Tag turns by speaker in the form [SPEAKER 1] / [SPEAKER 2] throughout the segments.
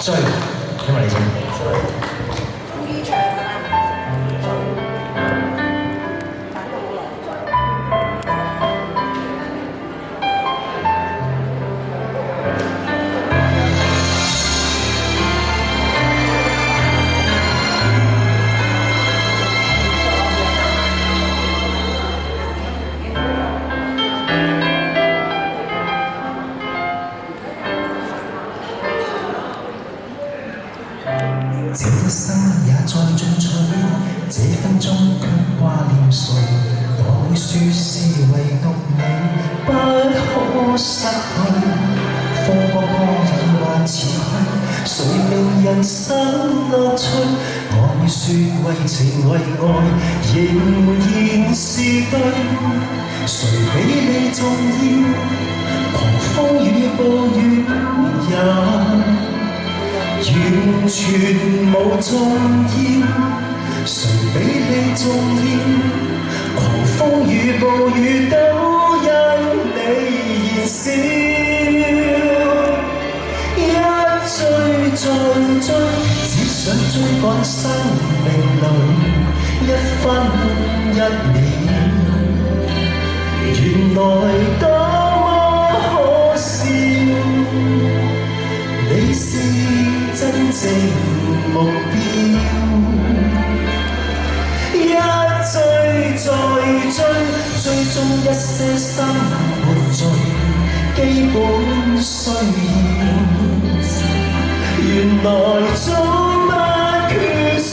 [SPEAKER 1] 追，因為你先。
[SPEAKER 2] 終於唱啦！
[SPEAKER 1] 這一生也在進取，這分鐘卻掛念誰？我會説是唯獨你不可失去。風波波已幻似虛，誰明人生樂趣？我會説為情為愛，仍然是對。誰比你重要？狂風與暴雨也完全無重要，誰比你重要？狂風與暴雨都因你燃燒，一追再追，只想追趕生命裏一分一秒，原來多麼可笑，你是真正目標，一追再追，追蹤一些生活最基本需要，原來早不缺少。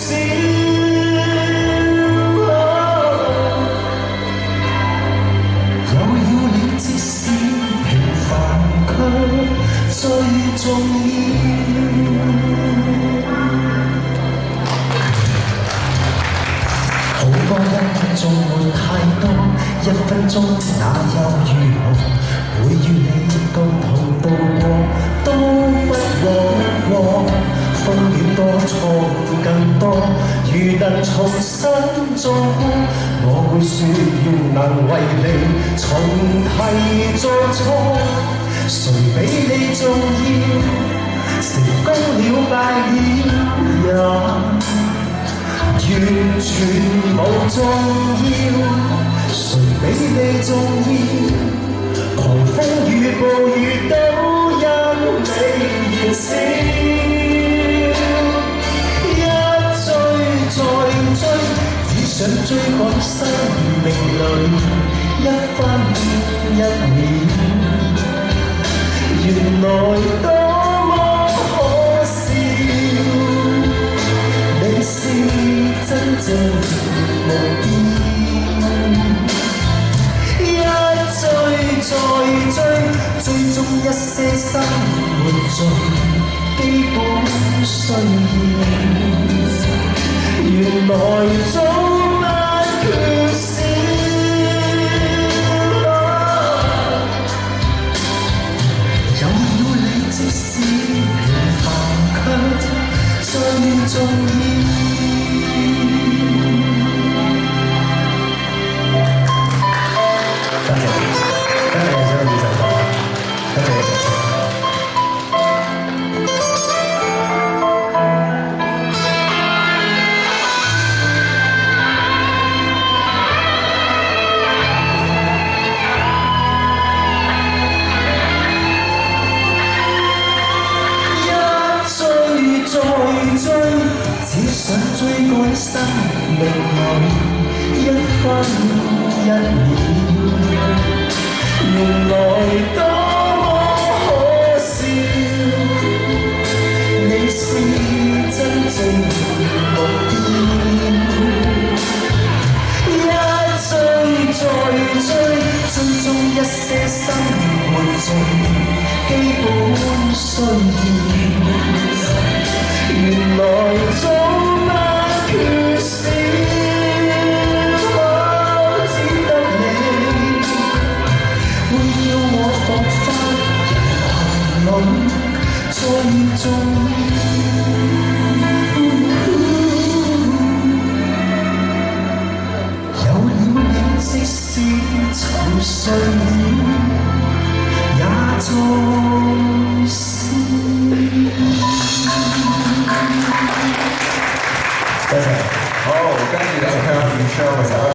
[SPEAKER 1] 有了你，即使平凡卻最重要。好歌一分鐘沒太多，一分鐘那又如何？會與你共同度過，都不枉過。風雨多，錯誤更多，如能重新做過，我會說願能為你重提做錯。誰比你重要？成功了敗了也完全無重要，誰比你重要？狂風與暴雨都因你燃燒，一追再追，只想追趕生命裏一分一秒，原來多麼可笑，你是真正目標，一追再追，追蹤一些生活最基本需要，原來早不缺少。有了你，即使平凡卻最重要。只想追趕生命裏一分一秒，原來多麼可笑，你是真正目標，一追再追，追蹤一些生活最基本需要，原來早不缺少，只得你會要我放。多謝。
[SPEAKER 3] 好，跟住就聽下 Michelle 嘅首。